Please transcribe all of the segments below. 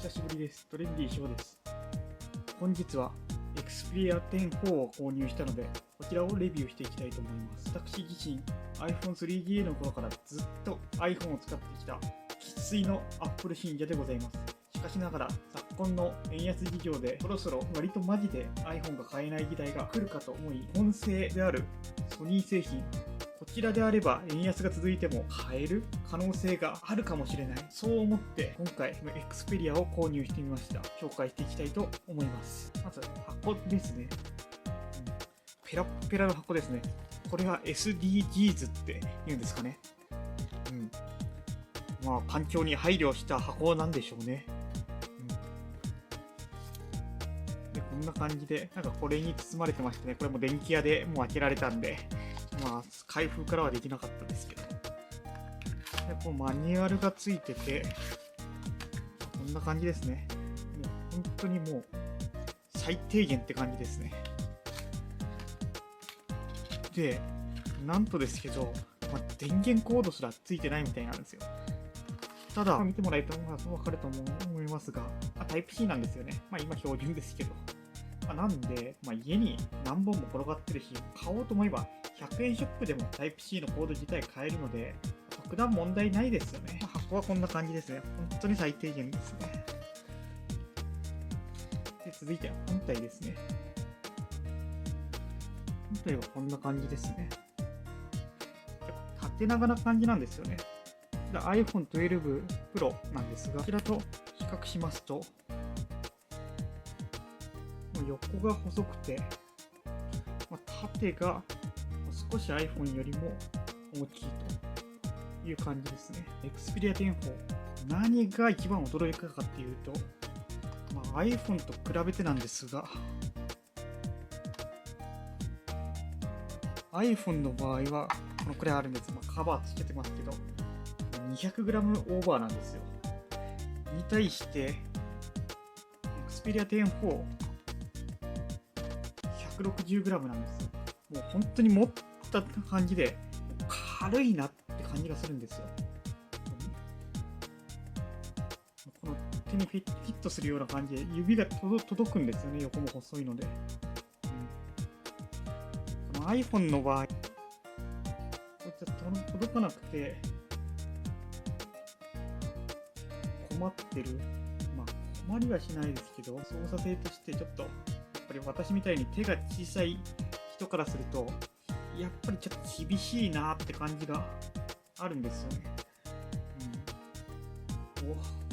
久しぶりです。トレンディー翔です。本日は Xperia 10 4を購入したので、こちらをレビューしていきたいと思います。私自身、iPhone 3GA の頃からずっと iPhone を使ってきた生粋の Apple 信者でございます。しかしながら、昨今の円安事情でそろそろ割とマジで iPhone が買えない時代が来るかと思い、本製であるソニー製品、こちらであれば円安が続いても買える可能性があるかもしれない。そう思って今回 Xperia を購入してみました。紹介していきたいと思います。まず箱ですね。ペラッペラの箱ですね。これは SDGs って言うんですかね。まあ環境に配慮した箱なんでしょうね。でこんな感じで、なんかこれに包まれてましたね。これも電気屋でもう開けられたんで、まあ開封からはできなかったですけど。でこうマニュアルがついてて、こんな感じですね。もう本当にもう最低限って感じですね。で、なんとですけど、電源コードすらついてないみたいなんですよ。ただ、見てもらえたら分かると思いますが、タイプ C なんですよね。今標準ですけど。なんで、家に何本も転がってるし、買おうと思えば100円ショップでもタイプ C のコード自体買えるので、特段問題ないですよね。箱はこんな感じですね。本当に最低限ですね。で続いて本体ですね。本体はこんな感じですね。縦長な感じなんですよね。iPhone 12 Pro なんですが、こちらと比較しますと、横が細くて、縦が少し iPhone よりも大きいという感じですね。Xperia 10 4、何が一番驚いたかっていうと、iPhone と比べてなんですが、iPhone の場合はこのくらいあるんです。カバーつけてますけど、200g オーバーなんですよ。に対して、Xperia 10 4、160g なんですよ。もう本当に持った感じで、軽いなって感じがするんですよ。この手にフィットするような感じで、指が届くんですよね、横も細いので。この iPhone の場合、こういった届かなくて、困ってる。困りはしないですけど、操作性としてちょっと、やっぱり私みたいに手が小さい人からすると、やっぱりちょっと厳しいなって感じがあるんですよね。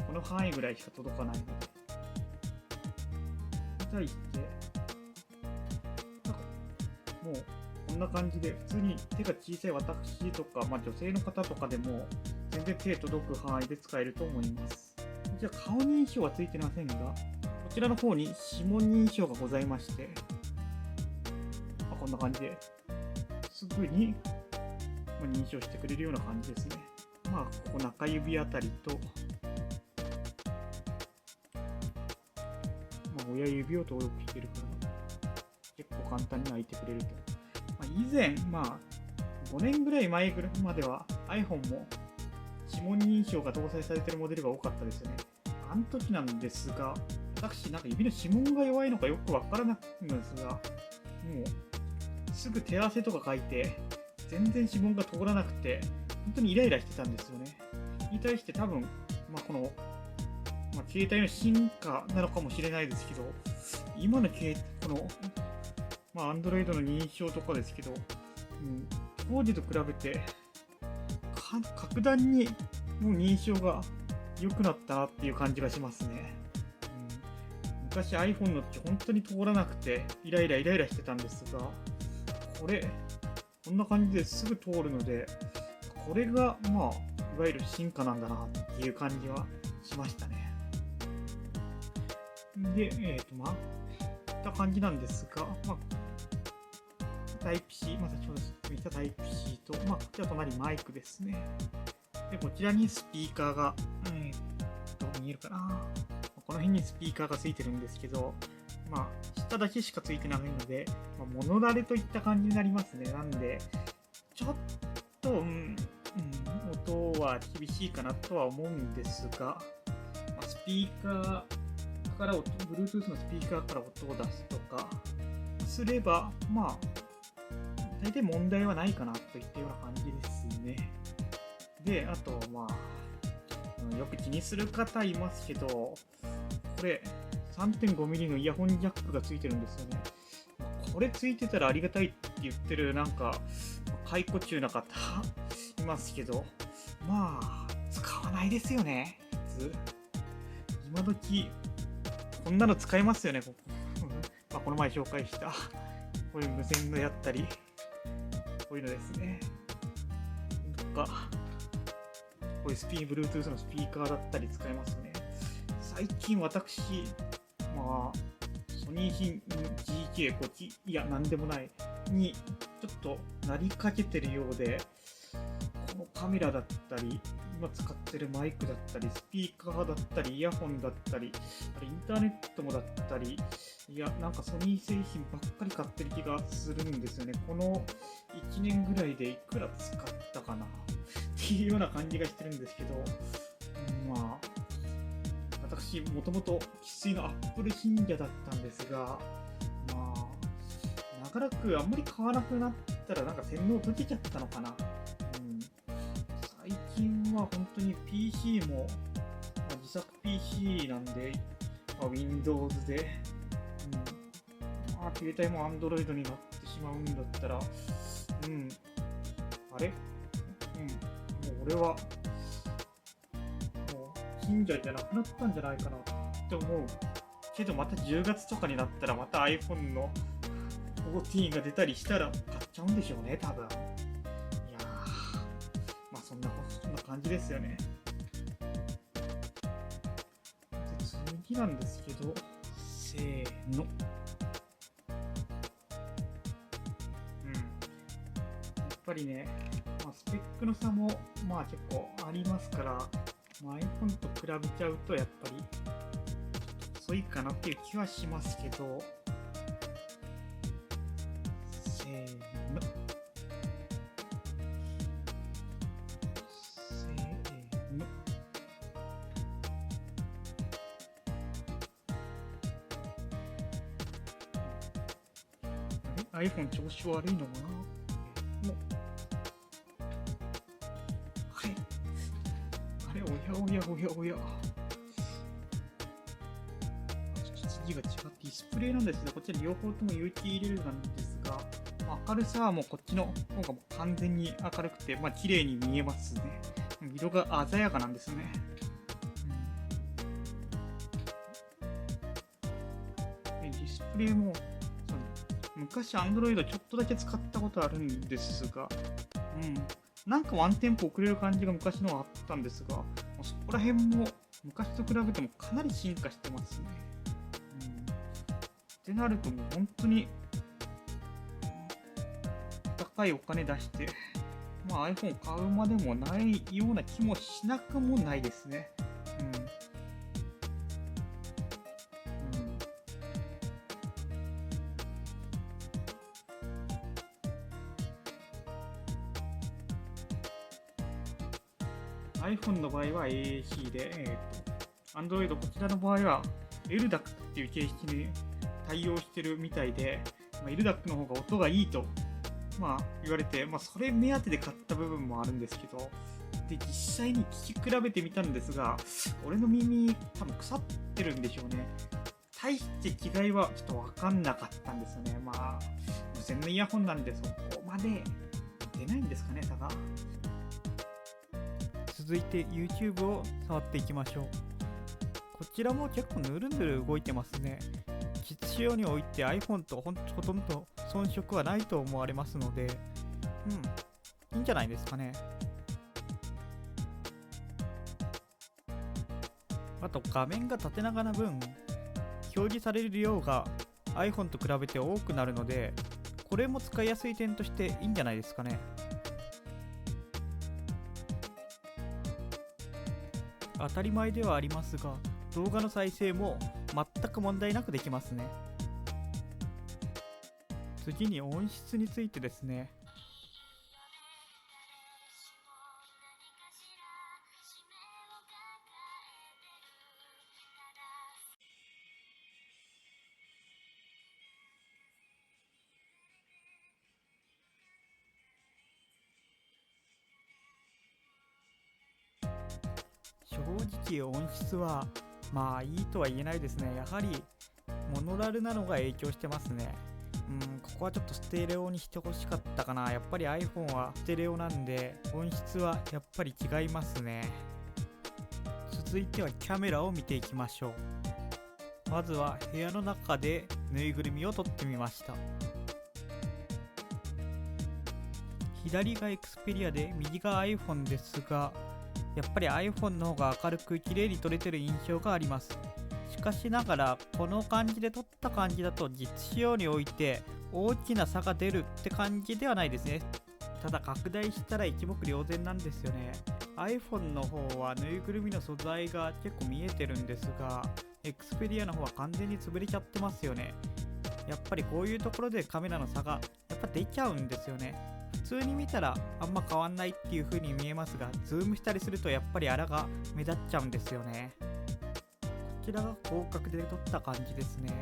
この範囲ぐらいしか届かないので。に対して、もうこんな感じで、普通に手が小さい私とか、女性の方とかでも、全然手届く範囲で使えると思います。じゃあ顔認証はついてませんが、こちらの方に指紋認証がございまして、こんな感じですぐに認証してくれるような感じですね。ここ中指あたりと、親指を登録してるから結構簡単に開いてくれると。以前、5年ぐらい前までは iPhone も指紋認証が搭載されているモデルが多かったですよね。あの時なんですが、私指の指紋が弱いのかよくわからないのですが、もうすぐ手合わせとか書いて全然指紋が通らなくて本当にイライラしてたんですよね。に対して多分、この、携帯の進化なのかもしれないですけど、今のこの、Android の認証とかですけど、当時と比べて格段にもう認証が良くなったなっていう感じがしますね。昔 iPhone のって本当に通らなくてイライラしてたんですが、こんな感じですぐ通るので、これがいわゆる進化なんだなっていう感じはしましたね。で、こんな感じなんですが、タイプ C、先ほど言ったタイプ C と、こちら隣マイクですね。で、こちらにスピーカーが、見えるかな。この辺にスピーカーがついてるんですけど、下だけしかついてないので、物慣れといった感じになりますね。なんで、ちょっと、音は厳しいかなとは思うんですが、スピーカーからBluetooth のスピーカーから音を出すとかすれば、まあ、大体問題はないかなといったような感じですね。で、あと、まあ、よく気にする方いますけど、これ、3.5mm のイヤホンジャックがついてるんですよね。これついてたらありがたいって言ってる、なんか、解雇中な方いますけど、まあ、使わないですよね、普通。今時、こんなの使えますよね、まあ、この前紹介した、こういう無線のやったり、こういうのですね。とか、こういうBluetooth のスピーカーだったり使えますね。最近私、まあ、ソニー品 GK、こっち、いや、なんでもないに、ちょっとなりかけてるようで、このカメラだったり、今使ってるマイクだったり、スピーカーだったり、イヤホンだったり、あれインターネットもだったり、いや、なんかソニー製品ばっかり買ってる気がするんですよね。この1年ぐらいでいくら使ったかなっていうような感じがしてるんですけど、まあ、私、もともと生粋の Apple 信者だったんですが、まあ、長らくあんまり買わなくなったら、なんか洗脳解けちゃったのかな。最近は本当に PC も、自作 PC なんで、Windows で、携帯も Android になってしまうんだったら、あれもう俺は、もう信者じゃなくなったんじゃないかなって思うけど、また10月とかになったらまた iPhone の14が出たりしたら買っちゃうんでしょうね、多分。いやー、まあそんな感じですよね。で、次なんですけど、せーの。やっぱりね、スペックの差も結構ありますから、iPhone と比べちゃうとやっぱり遅いかなっていう気はしますけど、せーの。せーの。あれ ?iPhone 調子悪いのかな。はい。あれ、おや。ちょっと次が違って、ディスプレイなんですね。こっちら両方とも有機 EL なんですが、明るさはもうこっちの方がもう完全に明るくて、綺麗に見えますね。色が鮮やかなんですね。ディスプレイも、昔 Android ちょっとだけ使ったことあるんですが、なんかワンテンポ遅れる感じが昔のはあったんですが、そこら辺も昔と比べてもかなり進化してますね。ってなるともう本当に高いお金出して、iPhone を買うまでもないような気もしなくもないですね。iPhone の場合は AAC で、Android こちらの場合は LDAC っていう形式に対応してるみたいで、LDAC の方が音がいいと、言われて、それ目当てで買った部分もあるんですけど、で、実際に聞き比べてみたんですが、俺の耳多分腐ってるんでしょうね。大して違いはちょっと分かんなかったんですよね。無線のイヤホンなんでそこまで出ないんですかね、差が。続いて YouTube を触っていきましょう。こちらも結構ぬるぬる動いてますね。実使用において iPhone とほとんど遜色はないと思われますので、いいんじゃないですかね。あと画面が縦長な分、表示される量が iPhone と比べて多くなるので、これも使いやすい点としていいんじゃないですかね。当たり前ではありますが、動画の再生も全く問題なくできますね。次に音質についてですね。正直音質はまあいいとは言えないですね。やはりモノラルなのが影響してますね。ここはちょっとステレオにしてほしかったかな。やっぱり iPhone はステレオなんで音質はやっぱり違いますね。続いてはキャメラを見ていきましょう。まずは部屋の中でぬいぐるみを撮ってみました。左が Xperia で右が iPhone ですが、やっぱり iPhone の方が明るく綺麗に撮れてる印象があります。しかしながらこの感じで撮った感じだと実使用において大きな差が出るって感じではないですね。ただ拡大したら一目瞭然なんですよね。 iPhone の方はぬいぐるみの素材が結構見えてるんですが、 Xperia の方は完全に潰れちゃってますよね。やっぱりこういうところでカメラの差がやっぱ出ちゃうんですよね。普通に見たらあんま変わんないっていう風に見えますが、ズームしたりするとやっぱりあらが目立っちゃうんですよね。こちらが広角で撮った感じですね。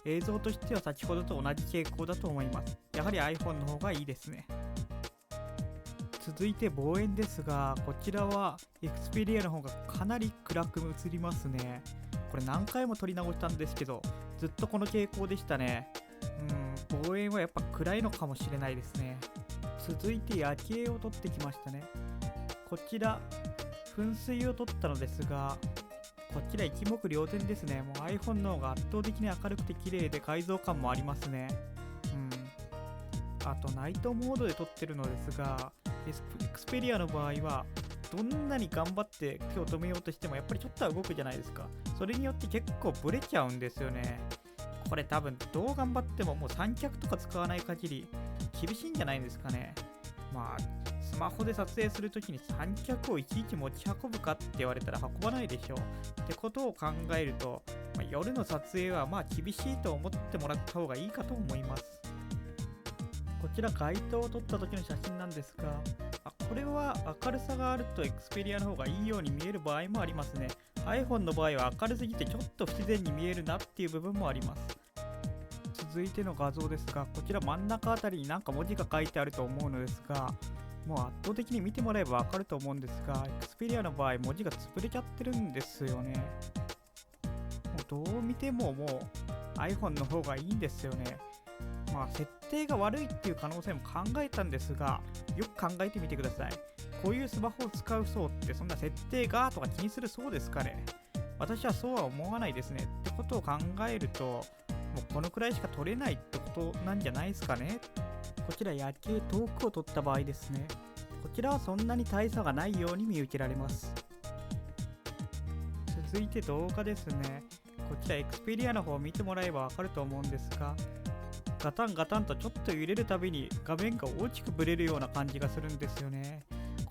映像としては先ほどと同じ傾向だと思います。やはり iPhone の方がいいですね。続いて望遠ですが、こちらは Xperia の方がかなり暗く映りますね。これ何回も撮り直したんですけど、ずっとこの傾向でしたね。望遠はやっぱ暗いのかもしれないですね。続いて夜景を撮ってきましたね。こちら噴水を撮ったのですが、こちら一目瞭然ですね。もう iPhone の方が圧倒的に明るくて綺麗で解像感もありますね。あとナイトモードで撮ってるのですが、Xperia の場合はどんなに頑張って手を止めようとしてもやっぱりちょっとは動くじゃないですか。それによって結構ブレちゃうんですよね。これ多分どう頑張ってももう三脚とか使わない限り厳しいんじゃないんですかね。まあスマホで撮影するときに三脚をいちいち持ち運ぶかって言われたら運ばないでしょう。ってことを考えると、夜の撮影はまあ厳しいと思ってもらった方がいいかと思います。こちら街灯を撮った時の写真なんですが、これは明るさがあると Xperia の方がいいように見える場合もありますね。 iPhone の場合は明るすぎてちょっと不自然に見えるなっていう部分もあります。続いての画像ですが、こちら真ん中あたりになんか文字が書いてあると思うのですが、もう圧倒的に見てもらえばわかると思うんですが、Xperia の場合文字が潰れちゃってるんですよね。もうどう見てももう iPhone の方がいいんですよね。設定が悪いっていう可能性も考えたんですが、よく考えてみてください。こういうスマホを使う層ってそんな設定がとか気にするそうですかね。私はそうは思わないですね。ってことを考えると、もうこのくらいしか撮れないってことなんじゃないですかね。こちら夜景遠くを撮った場合ですね。こちらはそんなに大差がないように見受けられます。続いて動画ですね。こちら Xperia の方を見てもらえばわかると思うんですが、ガタンガタンとちょっと揺れるたびに画面が大きくブレるような感じがするんですよね。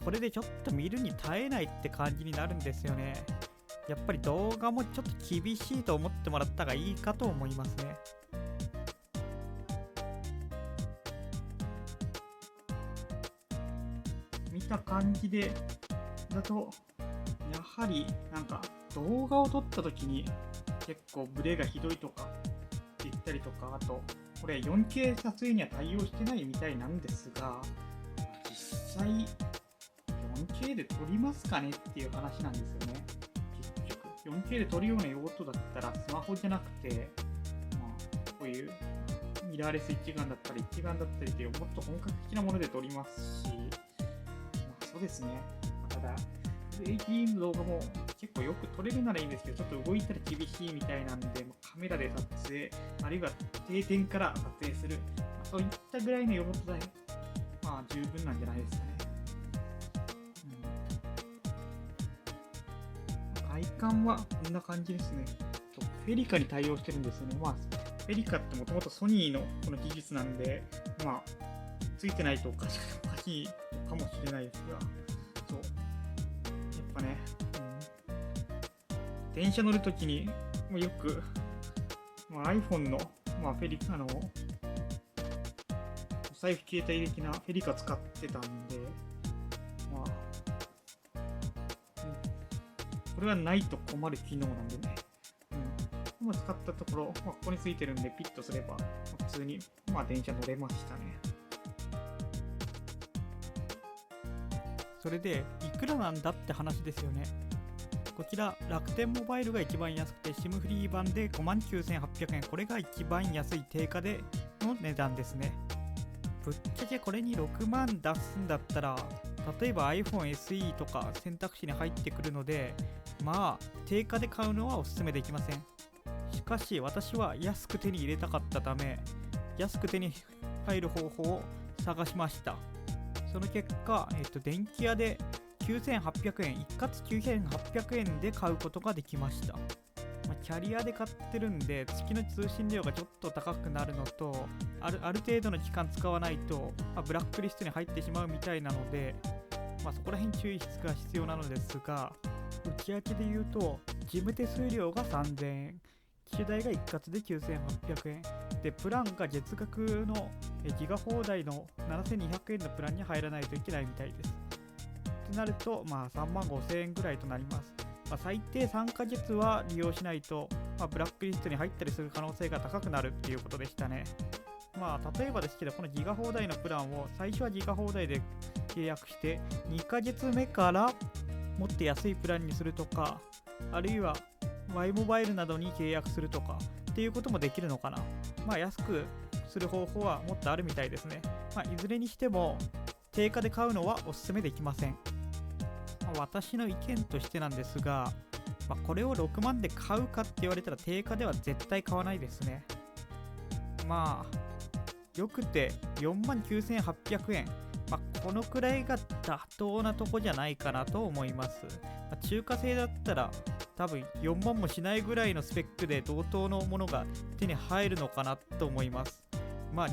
これでちょっと見るに耐えないって感じになるんですよね。やっぱり動画もちょっと厳しいと思ってもらった方がいいかと思いますね。見た感じでだと、やはりなんか動画を撮った時に結構ブレがひどいとか言ったりとか、あとこれ 4K 撮影には対応してないみたいなんですが、実際 4K で撮りますかねっていう話なんですよね。結局 4K で撮るような用途だったらスマホじゃなくて、こういうミラーレス一眼だったり一眼だったりっていうもっと本格的なもので撮りますし、そうですね。ただ FHD の動画も結構よく撮れるならいいんですけど、ちょっと動いたら厳しいみたいなんで、カメラで撮影、あるいは定点から撮影する、そういったぐらいの用途で、十分なんじゃないですかね。外観はこんな感じですね。フェリカに対応してるんですよね。フェリカってもともとソニーのこの技術なんで、ついてないとおかしいかもしれないですが、そう。やっぱね、電車乗るときによく、iPhone の、フェリカのお財布携帯的なフェリカ使ってたんで、これはないと困る機能なんでね。今使ったところ、ここについてるんでピッとすれば、普通に、電車乗れましたね。それで、いくらなんだって話ですよね。こちら楽天モバイルが一番安くて SIM フリー版で 59,800 円、これが一番安い定価での値段ですね。ぶっちゃけこれに6万出すんだったら、例えば iPhone SE とか選択肢に入ってくるので、まあ定価で買うのはおすすめできません。しかし私は安く手に入れたかったため、安く手に入る方法を探しました。その結果、電気屋で9800円、一括9800円で買うことができました。キャリアで買ってるんで、月の通信料がちょっと高くなるのと、ある程度の期間使わないと、ブラックリストに入ってしまうみたいなので、そこら辺注意が必要なのですが、内訳で言うと、事務手数料が3000円、機種代が一括で9800円、で、プランが月額のギガ放題の7200円のプランに入らないといけないみたいです。ってなると、3万5000円ぐらいとなります。最低3ヶ月は利用しないと、ブラックリストに入ったりする可能性が高くなるっていうことでしたね。例えばですけど、このギガ放題のプランを最初はギガ放題で契約して、2ヶ月目からもっと安いプランにするとか、あるいは Y モバイルなどに契約するとかっていうこともできるのかな。安くする方法はもっとあるみたいですね。いずれにしても定価で買うのはおすすめできません。私の意見としてなんですが、これを6万で買うかって言われたら定価では絶対買わないですね。よくて49,800円、このくらいが妥当なとこじゃないかなと思います。中華製だったら多分4万もしないぐらいのスペックで同等のものが手に入るのかなと思います。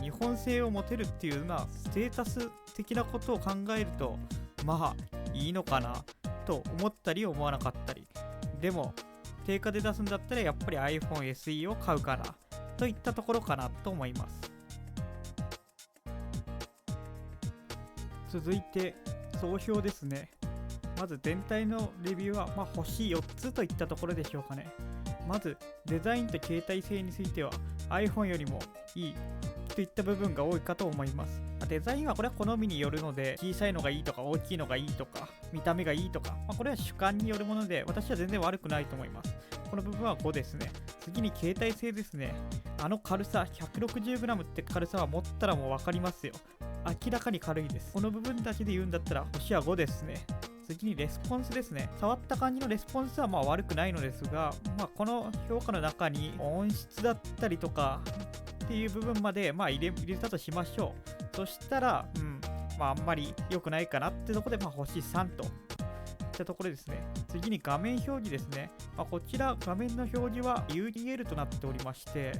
日本製を持てるっていうステータス的なことを考えるといいのかなと思ったり思わなかったり、でも定価で出すんだったらやっぱり iPhone SE を買うかなといったところかなと思います。続いて総評ですね。まず全体のレビューは星4つといったところでしょうかね。まずデザインと携帯性については iPhone よりもいいといった部分が多いかと思います。デザインはこれは好みによるので、小さいのがいいとか大きいのがいいとか見た目がいいとか、これは主観によるもので私は全然悪くないと思います。この部分は5ですね。次に携帯性ですね。軽さ 160g って軽さは持ったらもう分かりますよ。明らかに軽いです。この部分だけで言うんだったら星は5ですね。次にレスポンスですね。触った感じのレスポンスは悪くないのですが、この評価の中に音質だったりとかっていう部分まで入れたとしましょう。そしたら、あんまり良くないかなってところで、星3といったところですね。次に画面表示ですね。こちら画面の表示は UDL となっておりまして、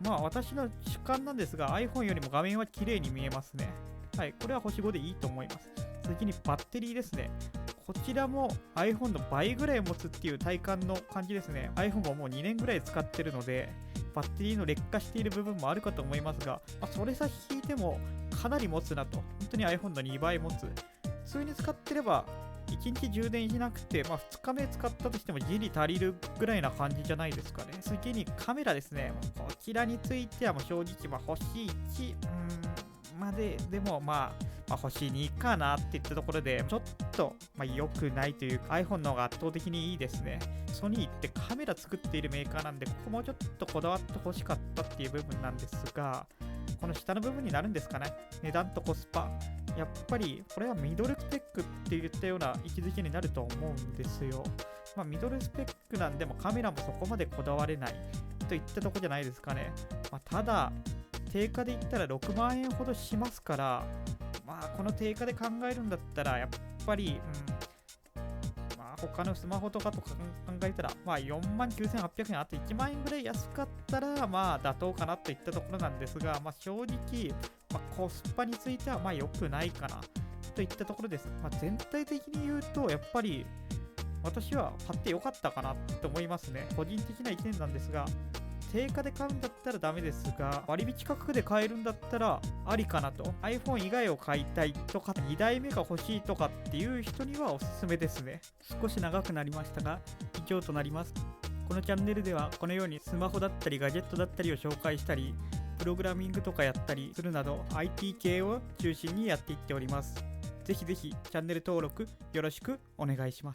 私の主観なんですが iPhone よりも画面は綺麗に見えますね。はい、これは星5でいいと思います。次にバッテリーですね。こちらも iPhone の倍ぐらい持つっていう体感の感じですね。iPhone ももう2年ぐらい使ってるので、バッテリーの劣化している部分もあるかと思いますが、それさえ引いてもかなり持つなと。本当に iPhone の2倍持つ。普通に使ってれば1日充電しなくて、2日目使ったとしてもギリ足りるぐらいな感じじゃないですかね。次にカメラですね。こちらについてはもう正直星1まででも星2かなっていったところで、ちょっと良くないというか iPhone の方が圧倒的にいいですね。ソニーってカメラ作っているメーカーなんで、ここもうちょっとこだわってほしかったっていう部分なんですが、この下の部分になるんですかね。値段とコスパ。やっぱりこれはミドルスペックって言ったような位置づけになると思うんですよ。ミドルスペックなんでもカメラもそこまでこだわれないといったとこじゃないですかね。ただ定価で言ったら6万円ほどしますから、この定価で考えるんだったらやっぱり、他のスマホとかと考えたら、49,800円、あと1万円ぐらい安かったら妥当かなといったところなんですが、正直、コスパについては良くないかなといったところです。全体的に言うとやっぱり私は買ってよかったかなと思いますね。個人的な意見なんですが、定価で買うんだったらダメですが、割引価格で買えるんだったらありかなと。 iPhone 以外を買いたいとか2台目が欲しいとかっていう人にはおすすめですね。少し長くなりましたが以上となります。このチャンネルではこのようにスマホだったりガジェットだったりを紹介したり、プログラミングとかやったりするなど IT 系を中心にやっていっております。ぜひぜひチャンネル登録よろしくお願いします。